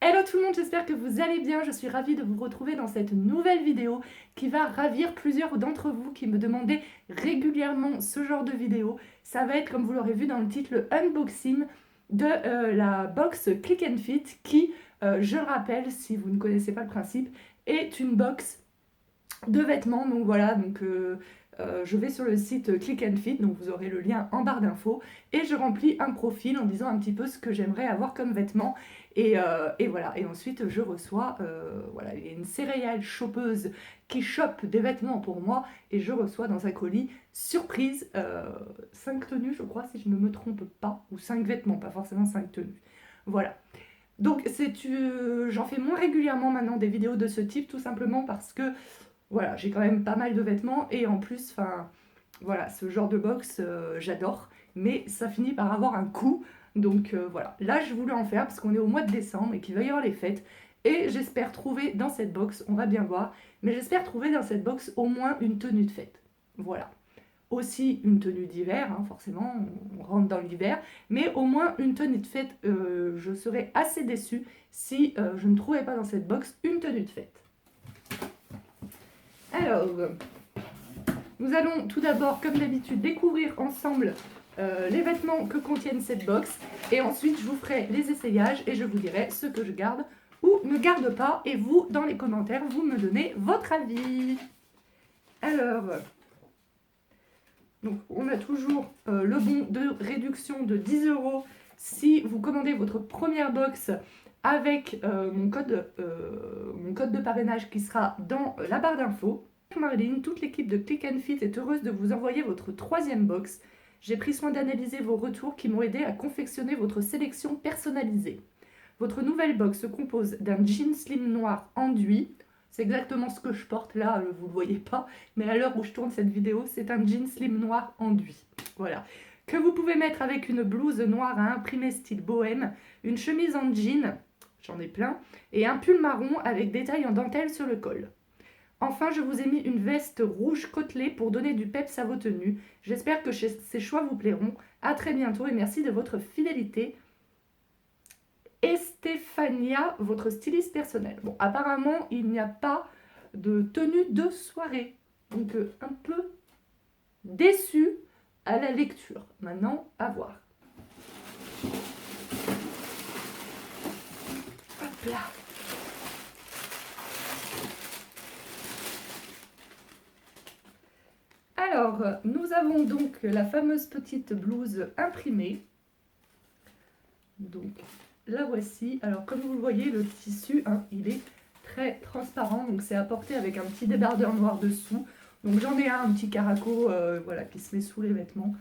Hello tout le monde, j'espère que vous allez bien. Je suis ravie de vous retrouver dans cette nouvelle vidéo qui va ravir plusieurs d'entre vous qui me demandaient régulièrement ce genre de vidéo. Ça va être, comme vous l'aurez vu dans le titre, le unboxing de la box Click and Fit qui, je le rappelle, si vous ne connaissez pas le principe, est une box de vêtements. Donc voilà, je vais sur le site Click and Fit, donc vous aurez le lien en barre d'infos, et je remplis un profil en disant un petit peu ce que j'aimerais avoir comme vêtements. Et voilà, et ensuite je reçois, voilà, il y a une céréale chopeuse qui chope des vêtements pour moi, et je reçois dans un colis surprise 5 tenues, je crois, si je ne me trompe pas, ou 5 vêtements, pas forcément 5 tenues. Voilà. Donc j'en fais moins régulièrement maintenant des vidéos de ce type, tout simplement parce que voilà, j'ai quand même pas mal de vêtements et en plus, enfin, voilà, ce genre de box, j'adore, mais ça finit par avoir un coût. Donc voilà, là je voulais en faire parce qu'on est au mois de décembre et qu'il va y avoir les fêtes. Et j'espère trouver dans cette box, on va bien voir, mais j'espère trouver dans cette box au moins une tenue de fête. Voilà. Aussi une tenue d'hiver, hein, forcément, on rentre dans l'hiver, mais au moins une tenue de fête. Je serais assez déçue si je ne trouvais pas dans cette box une tenue de fête. Alors, nous allons tout d'abord, comme d'habitude, découvrir ensemble les vêtements que contiennent cette box. Et ensuite, je vous ferai les essayages et je vous dirai ce que je garde ou ne garde pas. Et vous, dans les commentaires, vous me donnez votre avis. Alors, donc on a toujours le bon de réduction de 10 € si vous commandez votre première box avec mon code de parrainage qui sera dans la barre d'infos. Marlene, toute l'équipe de Click and Fit est heureuse de vous envoyer votre troisième box. J'ai pris soin d'analyser vos retours qui m'ont aidé à confectionner votre sélection personnalisée. Votre nouvelle box se compose d'un jean slim noir enduit. C'est exactement ce que je porte là, vous ne le voyez pas, mais à l'heure où je tourne cette vidéo, c'est un jean slim noir enduit. Voilà. Que vous pouvez mettre avec une blouse noire à imprimer style bohème, une chemise en jean, j'en ai plein, et un pull marron avec des tailles en dentelle sur le col. Enfin, je vous ai mis une veste rouge côtelée pour donner du peps à vos tenues. J'espère que ces choix vous plairont. A très bientôt et merci de votre fidélité. Estéphania, votre styliste personnelle. Bon, apparemment, il n'y a pas de tenue de soirée. Donc, un peu déçu à la lecture. Maintenant, à voir. Hop là. Alors, nous avons donc la fameuse petite blouse imprimée. Donc, la voici. Alors, comme vous le voyez, le tissu, hein, il est très transparent. Donc, c'est apporté avec un petit débardeur noir dessous. Donc, j'en ai un petit caraco voilà, qui se met sous les vêtements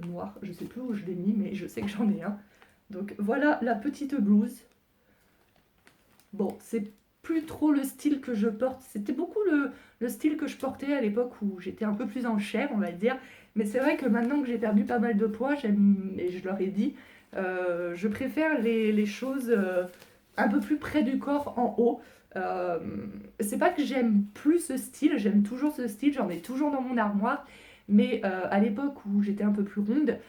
noirs. Je ne sais plus où je l'ai mis, mais je sais que j'en ai un. Donc, voilà la petite blouse. Bon, c'est plus trop le style que je porte. C'était beaucoup le style que je portais à l'époque où j'étais un peu plus en chair, on va dire. Mais c'est vrai que maintenant que j'ai perdu pas mal de poids, et je leur ai dit, je préfère les choses un peu plus près du corps en haut. C'est pas que j'aime plus ce style, j'aime toujours ce style, j'en ai toujours dans mon armoire. Mais à l'époque où j'étais un peu plus ronde,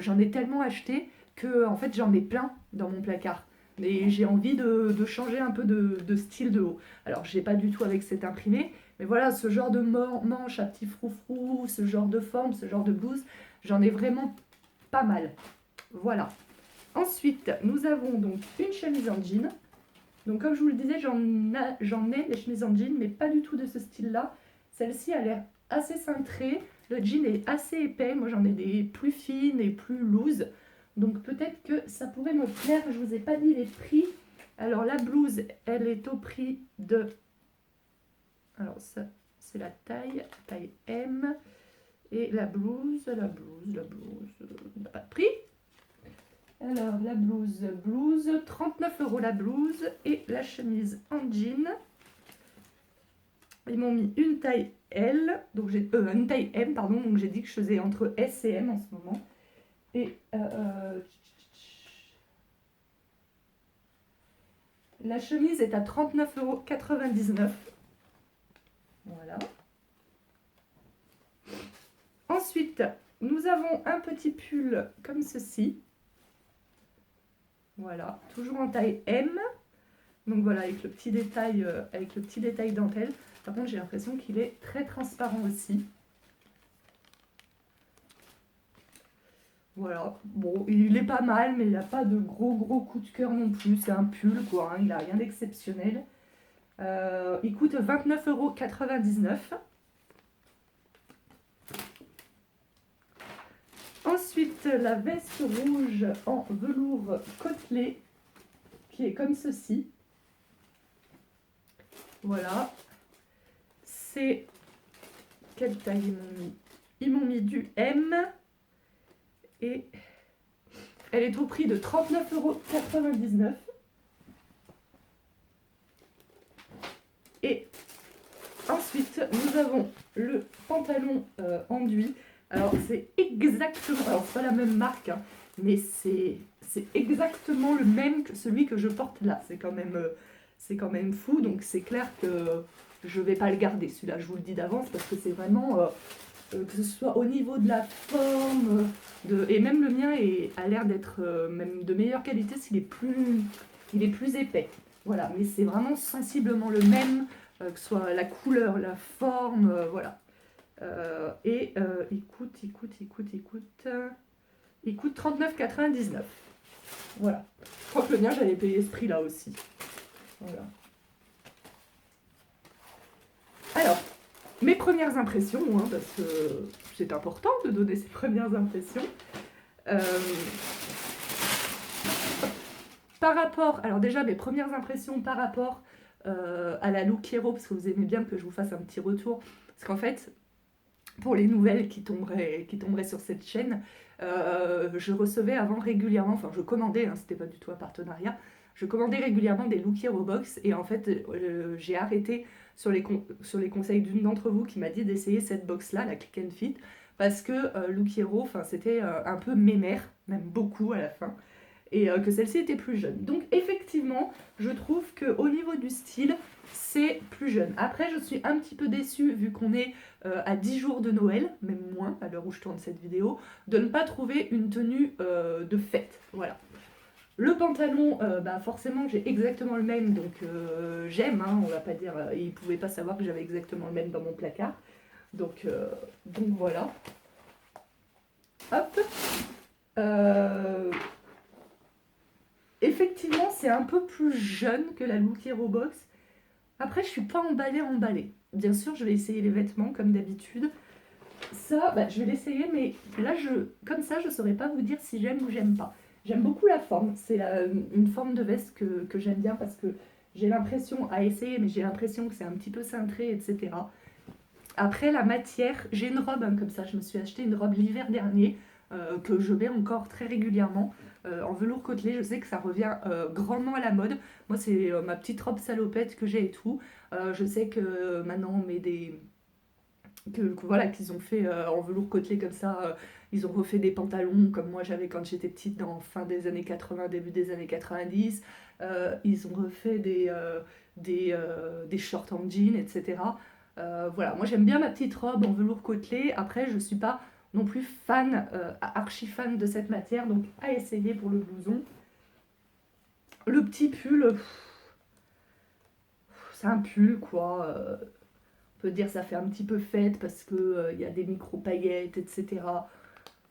j'en ai tellement acheté que en fait j'en ai plein dans mon placard. Et j'ai envie de changer un peu de style de haut. Alors, j'ai pas du tout avec cet imprimé, mais voilà, ce genre de manche à petits froufrous, ce genre de forme, ce genre de blouse, j'en ai vraiment pas mal. Voilà. Ensuite, nous avons donc une chemise en jean. Donc, comme je vous le disais, j'en ai des chemises en jean, mais pas du tout de ce style-là. Celle-ci a l'air assez cintrée. Le jean est assez épais. Moi, j'en ai des plus fines et plus loose. Donc peut-être que ça pourrait me plaire. Je ne vous ai pas dit les prix. Alors la blouse, elle est au prix de... Alors ça, c'est la taille M. Et la blouse, il n'y a pas de prix. Alors la blouse, 39 € la blouse. Et la chemise en jean. Ils m'ont mis une taille L, donc j'ai une taille M, pardon, donc j'ai dit que je faisais entre S et M en ce moment. Et la chemise est à 39,99 €. Voilà. Ensuite, nous avons un petit pull comme ceci. Voilà, toujours en taille M. Donc voilà, avec le petit détail dentelle. Par contre, j'ai l'impression qu'il est très transparent aussi. Voilà, bon, il est pas mal, mais il n'a pas de gros coup de cœur non plus. C'est un pull, quoi, hein, il n'a rien d'exceptionnel. Il coûte 29,99 €. Ensuite, la veste rouge en velours côtelé, qui est comme ceci. Voilà. C'est... Quelle taille ils m'ont mis? Ils m'ont mis du M. Et elle est au prix de 39,99 €. Et ensuite, nous avons le pantalon enduit. Alors, c'est exactement... Alors, c'est pas la même marque, hein, mais c'est exactement le même que celui que je porte là. C'est quand même fou. Donc, c'est clair que je vais pas le garder. Celui-là, je vous le dis d'avance, parce que c'est vraiment... que ce soit au niveau de la forme, et même le mien a l'air d'être même de meilleure qualité s'il est plus épais. Voilà, mais c'est vraiment sensiblement le même, que ce soit la couleur, la forme, voilà. Il coûte 39,99 €. Voilà. Je crois que le mien, j'avais payé ce prix-là aussi. Voilà. Alors, mes premières impressions, hein, parce que c'est important de donner ses premières impressions. Par rapport, alors déjà mes premières impressions par rapport à la Look Hero, parce que vous aimez bien que je vous fasse un petit retour, parce qu'en fait, pour les nouvelles qui tomberaient sur cette chaîne, je recevais avant régulièrement, enfin je commandais, hein, c'était pas du tout un partenariat, je commandais régulièrement des Look Hero box, et en fait j'ai arrêté sur les conseils d'une d'entre vous qui m'a dit d'essayer cette box là, la Click and Fit, parce que Look Hero, c'était un peu mémère, même beaucoup à la fin, et que celle-ci était plus jeune. Donc effectivement, je trouve qu'au niveau du style, c'est plus jeune. Après, je suis un petit peu déçue, vu qu'on est à 10 jours de Noël, même moins à l'heure où je tourne cette vidéo, de ne pas trouver une tenue de fête. Voilà. Le pantalon, forcément j'ai exactement le même, donc j'aime, hein, on va pas dire, ils ne pouvaient pas savoir que j'avais exactement le même dans mon placard. Donc voilà. Hop. Effectivement, c'est un peu plus jeune que la Look Hero Box. Après, je suis pas emballée. Bien sûr, je vais essayer les vêtements comme d'habitude. Ça, je vais l'essayer, mais là, comme ça, je saurais pas vous dire si j'aime ou j'aime pas. J'aime beaucoup la forme. C'est une forme de veste que j'aime bien, parce que j'ai l'impression, à essayer, mais j'ai l'impression que c'est un petit peu cintré, etc. Après, la matière, j'ai une robe, hein, comme ça. Je me suis acheté une robe l'hiver dernier, que je mets encore très régulièrement, en velours côtelé. Je sais que ça revient grandement à la mode. Moi, c'est ma petite robe salopette que j'ai et tout. Je sais que maintenant on met voilà, qu'ils ont fait en velours côtelé comme ça. Ils ont refait des pantalons comme moi j'avais quand j'étais petite, dans fin des années 80, début des années 90. Ils ont refait des shorts en jean, etc. Voilà, moi j'aime bien ma petite robe en velours côtelé. Après, je suis pas non plus fan, archi fan de cette matière, donc à essayer pour le blouson. Le petit pull, c'est un pull quoi. On peut dire ça fait un petit peu fête parce que y a des micro paillettes, etc.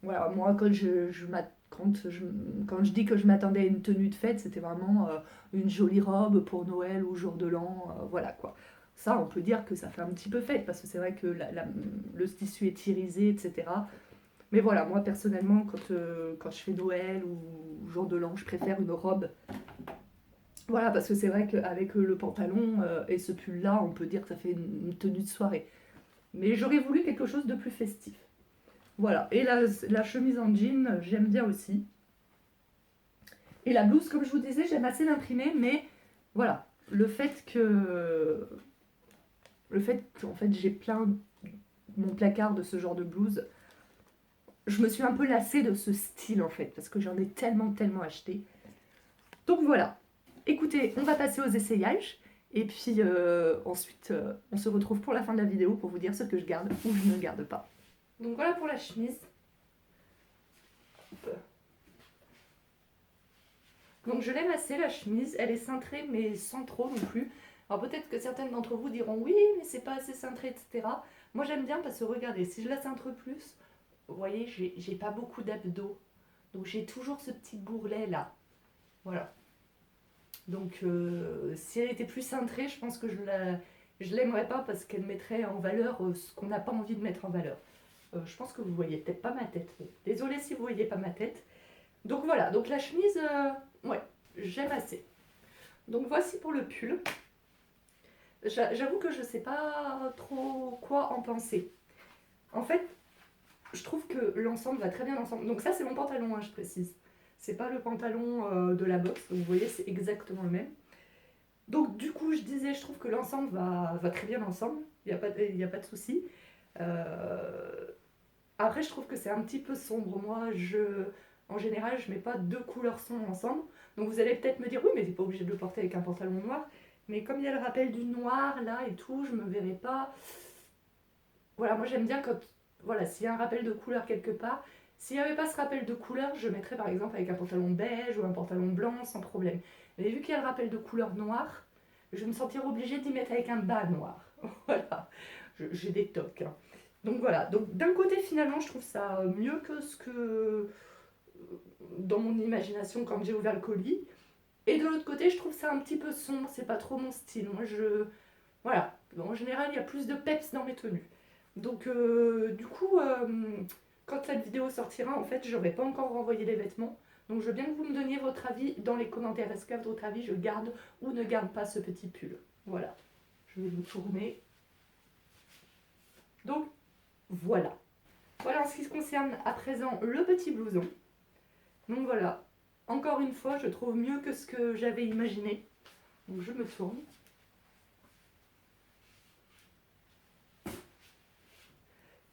Voilà, moi quand je dis que je m'attendais à une tenue de fête, c'était vraiment une jolie robe pour Noël ou jour de l'an, voilà quoi. Ça, on peut dire que ça fait un petit peu fête, parce que c'est vrai que le tissu est irisé, etc. Mais voilà, moi personnellement, quand je fais Noël ou jour de l'an, je préfère une robe. Voilà, parce que c'est vrai qu'avec le pantalon et ce pull-là, on peut dire que ça fait une tenue de soirée. Mais j'aurais voulu quelque chose de plus festif. Voilà, et la chemise en jean, j'aime bien aussi. Et la blouse, comme je vous disais, j'aime assez l'imprimer, mais voilà, le fait qu'en fait j'ai plein mon placard de ce genre de blouse, je me suis un peu lassée de ce style en fait, parce que j'en ai tellement acheté. Donc voilà, écoutez, on va passer aux essayages, et puis ensuite on se retrouve pour la fin de la vidéo pour vous dire ce que je garde ou je ne garde pas. Donc voilà pour la chemise. Donc je l'aime assez la chemise, elle est cintrée mais sans trop non plus. Alors peut-être que certaines d'entre vous diront oui mais c'est pas assez cintré etc. Moi j'aime bien parce que regardez, si je la cintre plus, vous voyez j'ai pas beaucoup d'abdos. Donc j'ai toujours ce petit bourrelet là. Voilà. Donc si elle était plus cintrée, je pense que je l'aimerais pas parce qu'elle mettrait en valeur ce qu'on n'a pas envie de mettre en valeur. Je pense que vous voyez peut-être pas ma tête. Bon, désolée si vous voyez pas ma tête. Donc voilà, donc la chemise, ouais, j'aime assez. Donc voici pour le pull. J'avoue que je sais pas trop quoi en penser. En fait, je trouve que l'ensemble va très bien ensemble. Donc ça c'est mon pantalon, hein, je précise. C'est pas le pantalon de la boxe, vous voyez, c'est exactement le même. Donc du coup, je disais, je trouve que l'ensemble va très bien ensemble. Il n'y a pas de souci. Euh, Après, je trouve que c'est un petit peu sombre. Moi, en général, je mets pas deux couleurs sombres ensemble. Donc vous allez peut-être me dire, oui, mais t'es pas obligé de le porter avec un pantalon noir. Mais comme il y a le rappel du noir là et tout, je me verrai pas. Voilà, moi j'aime bien quand. Voilà, s'il y a un rappel de couleur quelque part. S'il n'y avait pas ce rappel de couleur, je mettrais par exemple avec un pantalon beige ou un pantalon blanc sans problème. Mais vu qu'il y a le rappel de couleur noire, je vais me sentir obligée d'y mettre avec un bas noir. Voilà, j'ai des tocs, hein. Donc voilà, donc d'un côté finalement je trouve ça mieux que ce que dans mon imagination quand j'ai ouvert le colis. Et de l'autre côté je trouve ça un petit peu sombre, c'est pas trop mon style. Moi je... Voilà, en général il y a plus de peps dans mes tenues. Donc du coup, quand cette vidéo sortira, en fait j'aurai pas encore renvoyé les vêtements. Donc je veux bien que vous me donniez votre avis dans les commentaires. Est-ce qu'à votre avis je garde ou ne garde pas ce petit pull? Voilà, je vais vous tourner. Donc voilà. Voilà en ce qui se concerne à présent le petit blouson. Donc voilà, encore une fois, je trouve mieux que ce que j'avais imaginé. Donc je me tourne.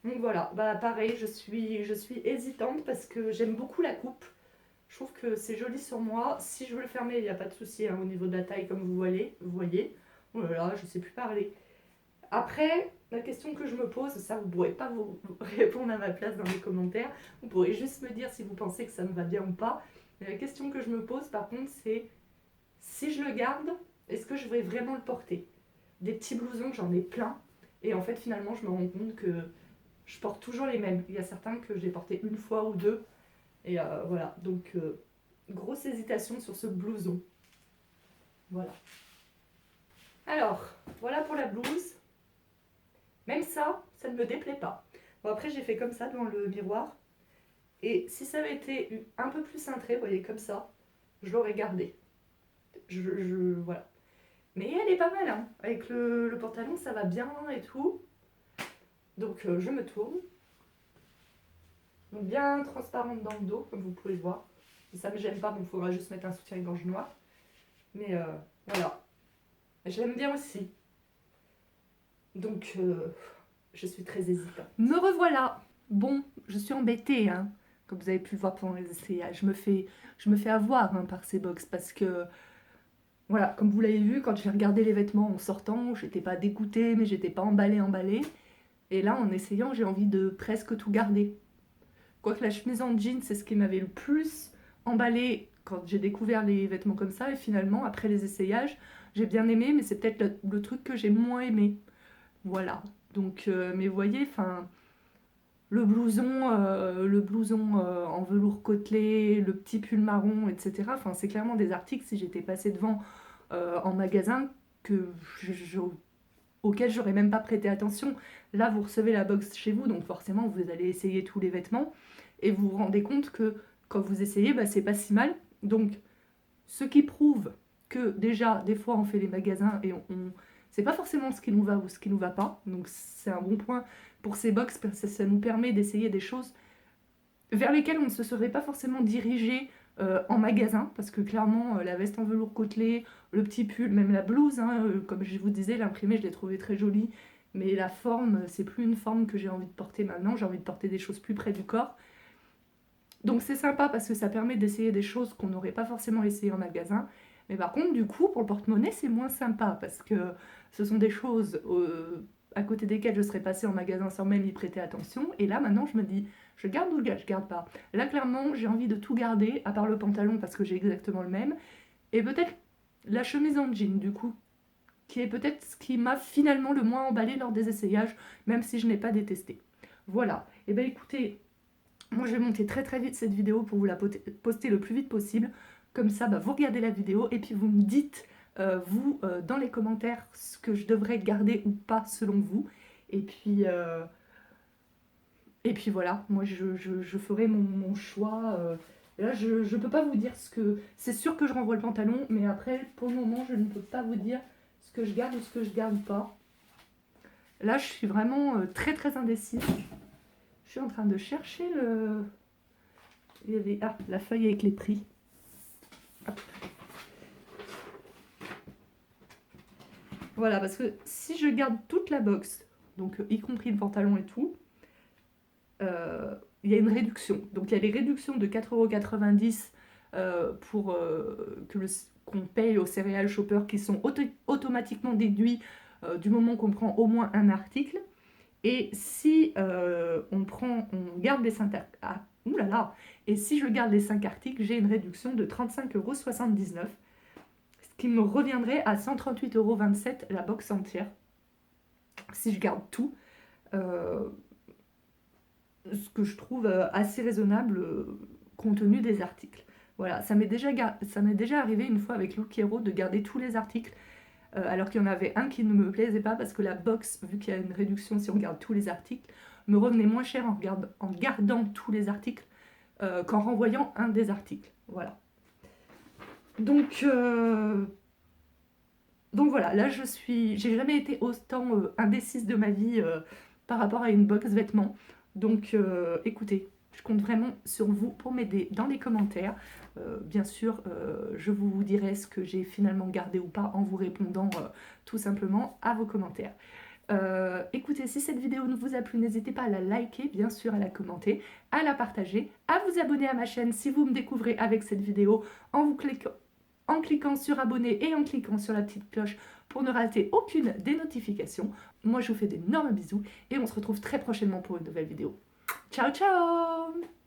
Donc voilà, bah pareil, je suis hésitante parce que j'aime beaucoup la coupe. Je trouve que c'est joli sur moi. Si je veux le fermer, il n'y a pas de souci hein, au niveau de la taille comme vous voyez. Oh là là, je sais plus parler. Après, la question que je me pose, ça vous ne pourrez pas vous répondre à ma place dans les commentaires. Vous pourrez juste me dire si vous pensez que ça me va bien ou pas. Mais la question que je me pose par contre, c'est si je le garde, est-ce que je vais vraiment le porter? Des petits blousons, j'en ai plein. Et en fait, finalement, je me rends compte que je porte toujours les mêmes. Il y a certains que j'ai portés une fois ou deux. Et voilà, donc grosse hésitation sur ce blouson. Voilà. Alors, voilà pour la blouse. Même ça ne me déplaît pas. Bon, après, j'ai fait comme ça devant le miroir. Et si ça avait été un peu plus cintré, vous voyez, comme ça, je l'aurais gardé. Voilà. Mais elle est pas mal, hein. Avec le pantalon, ça va bien et tout. Donc, je me tourne. Donc, bien transparente dans le dos, comme vous pouvez le voir. Si ça me gêne pas, bon, il faudra juste mettre un soutien-gorge noir. Mais voilà. J'aime bien aussi. Donc, je suis très hésitante. Me revoilà. Bon, je suis embêtée, hein. Comme vous avez pu le voir pendant les essayages. Je me fais avoir hein, par ces box parce que, voilà, comme vous l'avez vu, quand j'ai regardé les vêtements en sortant, j'étais pas dégoûtée, mais j'étais pas emballée. Et là, en essayant, j'ai envie de presque tout garder. Quoique la chemise en jean, c'est ce qui m'avait le plus emballée quand j'ai découvert les vêtements comme ça. Et finalement, après les essayages, j'ai bien aimé, mais c'est peut-être le truc que j'ai moins aimé. Voilà. Donc, mais vous voyez, enfin, le blouson en velours côtelé, le petit pull marron, etc. Enfin, c'est clairement des articles, si j'étais passée devant en magasin, que auxquels j'aurais même pas prêté attention. Là, vous recevez la box chez vous, donc forcément, vous allez essayer tous les vêtements, et vous vous rendez compte que quand vous essayez, bah, c'est pas si mal. Donc, ce qui prouve que déjà, des fois, on fait les magasins et c'est pas forcément ce qui nous va ou ce qui nous va pas. Donc, c'est un bon point pour ces box parce que ça nous permet d'essayer des choses vers lesquelles on ne se serait pas forcément dirigé en magasin, parce que clairement, la veste en velours côtelé, le petit pull, même la blouse, hein, comme je vous disais, l'imprimé, je l'ai trouvé très jolie, mais la forme, c'est plus une forme que j'ai envie de porter maintenant, j'ai envie de porter des choses plus près du corps. Donc c'est sympa parce que ça permet d'essayer des choses qu'on n'aurait pas forcément essayé en magasin. Mais par contre, du coup, pour le porte-monnaie, c'est moins sympa parce que ce sont des choses à côté desquelles je serais passée en magasin sans même y prêter attention. Et là, maintenant, je me dis, je garde ou je garde pas. Là, clairement, j'ai envie de tout garder, à part le pantalon, parce que j'ai exactement le même. Et peut-être la chemise en jean, du coup, qui est peut-être ce qui m'a finalement le moins emballé lors des essayages, même si je n'ai pas détesté. Voilà. Et bien écoutez, moi je vais monter très très vite cette vidéo pour vous la poster le plus vite possible. Comme ça, vous regardez la vidéo et puis vous me dites, dans les commentaires, ce que je devrais garder ou pas selon vous. Et puis voilà, moi je ferai mon choix. Là, je ne peux pas vous dire ce que... C'est sûr que je renvoie le pantalon, mais après, pour le moment, je ne peux pas vous dire ce que je garde ou ce que je garde pas. Là, je suis vraiment très très indécise. Je suis en train de chercher le... Il y avait... Ah, la feuille avec les prix. Hop. Voilà, parce que si je garde toute la box, donc y compris le pantalon et tout, il y a une réduction. Donc il y a des réductions de 4,90 € pour qu'on paye aux céréales Shopper qui sont automatiquement déduits du moment qu'on prend au moins un article. Et si on garde les 5 articles, et si je garde les 5 articles, j'ai une réduction de 35,79 €, ce qui me reviendrait à 138,27 € la box entière, si je garde tout. Ce que je trouve assez raisonnable compte tenu des articles. Voilà, ça m'est déjà arrivé une fois avec Look Hero de garder tous les articles, alors qu'il y en avait un qui ne me plaisait pas parce que la box, vu qu'il y a une réduction si on garde tous les articles, me revenait moins cher en gardant tous les articles qu'en renvoyant un des articles. Voilà. Donc voilà, là j'ai jamais été autant indécise de ma vie par rapport à une box vêtements. Donc écoutez, je compte vraiment sur vous pour m'aider dans les commentaires. Bien sûr, je vous dirai ce que j'ai finalement gardé ou pas en vous répondant tout simplement à vos commentaires. Écoutez, si cette vidéo ne vous a plu, n'hésitez pas à la liker, bien sûr, à la commenter, à la partager, à vous abonner à ma chaîne si vous me découvrez avec cette vidéo en cliquant sur abonner et en cliquant sur la petite cloche pour ne rater aucune des notifications. Moi, je vous fais d'énormes bisous et on se retrouve très prochainement pour une nouvelle vidéo. Ciao, ciao!